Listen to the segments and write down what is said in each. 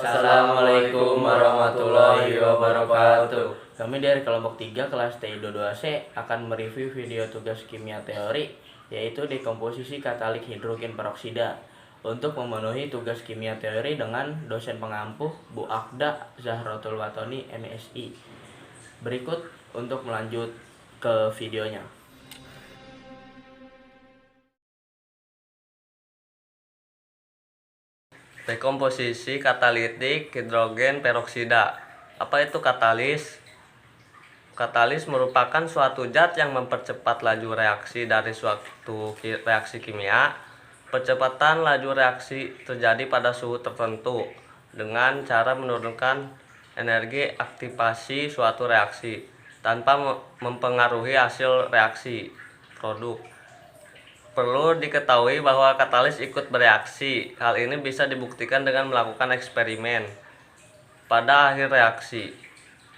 Assalamualaikum warahmatullahi wabarakatuh. Kami dari kelompok 3 kelas TI 22C akan mereview video tugas kimia teori, yaitu dekomposisi katalik hidrogen peroksida. Untuk memenuhi tugas kimia teori dengan dosen pengampu Bu Akda Zahratul Watoni MSI. Berikut untuk melanjut ke videonya. Dekomposisi katalitik hidrogen peroksida. Apa itu katalis? Katalis merupakan suatu zat yang mempercepat laju reaksi dari suatu reaksi kimia. Percepatan laju reaksi terjadi pada suhu tertentu dengan cara menurunkan energi aktivasi suatu reaksi tanpa mempengaruhi hasil reaksi produk. Perlu diketahui bahwa katalis ikut bereaksi. Hal ini bisa dibuktikan dengan melakukan eksperimen. Pada akhir reaksi,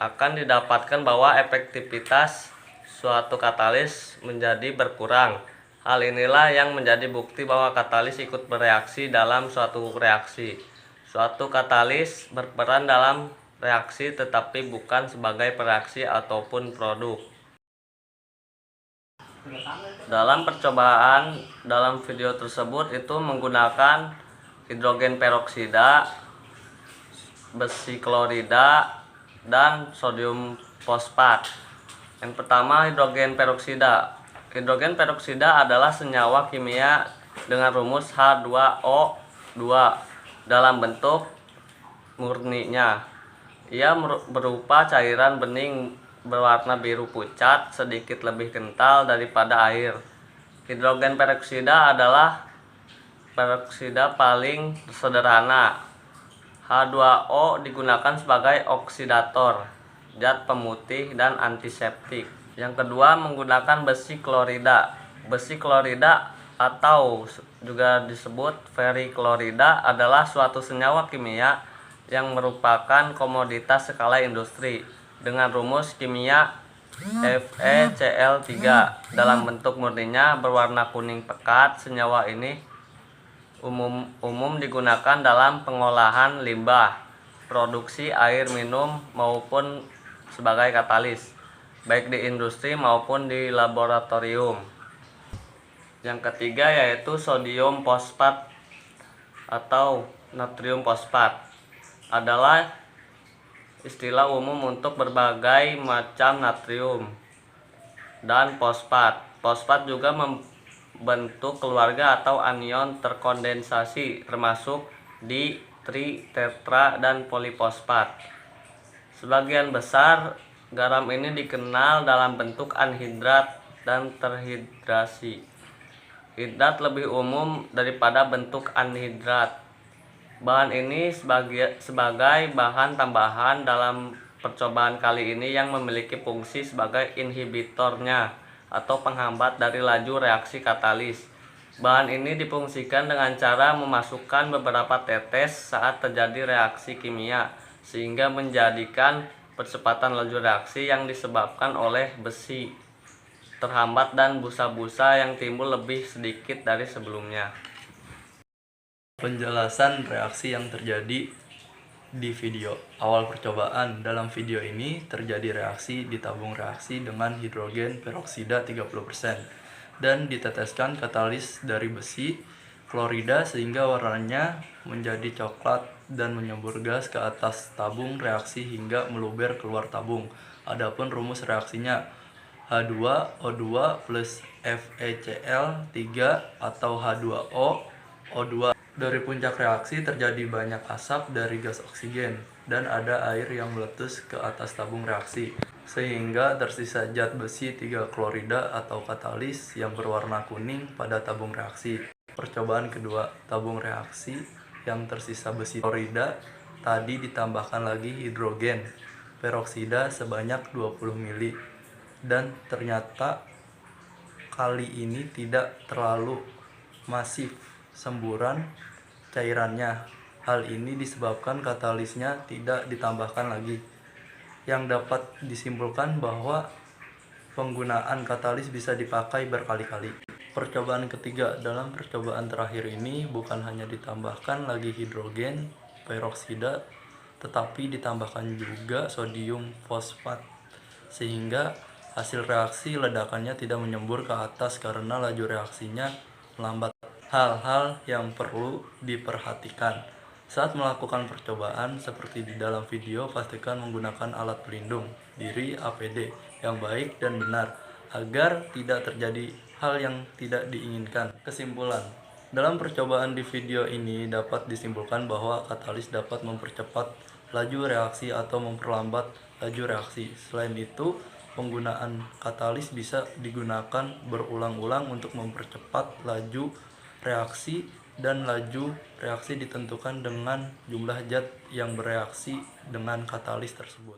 akan didapatkan bahwa efektivitas suatu katalis menjadi berkurang. Hal inilah yang menjadi bukti bahwa katalis ikut bereaksi dalam suatu reaksi. Suatu katalis berperan dalam reaksi tetapi bukan sebagai pereaksi ataupun produk. Dalam percobaan dalam video tersebut itu menggunakan hidrogen peroksida, besi klorida, dan sodium fosfat. Yang pertama, hidrogen peroksida. Hidrogen peroksida adalah senyawa kimia dengan rumus H2O2 dalam bentuk murninya. Ia berupa cairan bening berwarna biru pucat, sedikit lebih kental daripada air. Hidrogen peroksida adalah peroksida paling sederhana. H2O digunakan sebagai oksidator, zat pemutih, dan antiseptik. Yang kedua, menggunakan besi klorida. Besi klorida atau juga disebut feriklorida adalah suatu senyawa kimia yang merupakan komoditas skala industri dengan rumus kimia FeCl3 dalam bentuk murninya berwarna kuning pekat. Senyawa ini umum digunakan dalam pengolahan limbah, produksi air minum maupun sebagai katalis, baik di industri maupun di laboratorium. Yang ketiga yaitu sodium fosfat atau natrium fosfat adalah istilah umum untuk berbagai macam natrium dan fosfat. Fosfat juga membentuk keluarga atau anion terkondensasi termasuk di tri, tetra, dan polifosfat. Sebagian besar garam ini dikenal dalam bentuk anhidrat dan terhidrasi. Hidrat lebih umum daripada bentuk anhidrat. Bahan ini sebagai bahan tambahan dalam percobaan kali ini yang memiliki fungsi sebagai inhibitornya atau penghambat dari laju reaksi katalis. Bahan ini difungsikan dengan cara memasukkan beberapa tetes saat terjadi reaksi kimia sehingga menjadikan percepatan laju reaksi yang disebabkan oleh besi terhambat dan busa-busa yang timbul lebih sedikit dari sebelumnya. Penjelasan reaksi yang terjadi di video. Awal percobaan. Dalam video ini terjadi reaksi di tabung reaksi dengan hidrogen peroksida 30% dan diteteskan katalis dari besi klorida sehingga warnanya menjadi coklat dan menyembur gas ke atas tabung reaksi hingga meluber keluar tabung. Adapun rumus reaksinya H2O2 plus FeCl3 atau H2O2. Dari puncak reaksi terjadi banyak asap dari gas oksigen dan ada air yang meletus ke atas tabung reaksi sehingga tersisa zat besi 3 klorida atau katalis yang berwarna kuning pada tabung reaksi. Percobaan kedua, tabung reaksi yang tersisa besi klorida tadi ditambahkan lagi hidrogen peroksida sebanyak 20 ml dan ternyata kali ini tidak terlalu masif semburan cairannya. Hal ini disebabkan katalisnya tidak ditambahkan lagi, yang dapat disimpulkan bahwa penggunaan katalis bisa dipakai berkali-kali. Percobaan ketiga. Dalam percobaan terakhir ini bukan hanya ditambahkan lagi hidrogen peroksida, tetapi ditambahkan juga sodium fosfat, sehingga hasil reaksi ledakannya tidak menyembur ke atas karena laju reaksinya melambat. Hal-hal yang perlu diperhatikan saat melakukan percobaan seperti di dalam video, pastikan menggunakan alat pelindung diri APD yang baik dan benar agar tidak terjadi hal yang tidak diinginkan. Kesimpulan, dalam percobaan di video ini dapat disimpulkan bahwa katalis dapat mempercepat laju reaksi atau memperlambat laju reaksi. Selain itu, penggunaan katalis bisa digunakan berulang-ulang untuk mempercepat laju reaksi, dan laju reaksi ditentukan dengan jumlah zat yang bereaksi dengan katalis tersebut.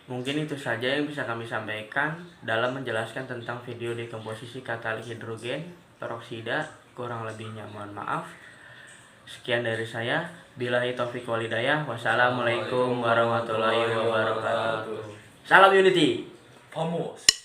Mungkin itu saja yang bisa kami sampaikan dalam menjelaskan tentang video dekomposisi katalik hidrogen peroksida. Kurang lebihnya mohon maaf. Sekian dari saya. Billahi taufiq wal hidayah. Wassalamualaikum warahmatullahi wabarakatuh. Salam Unity. Vamos.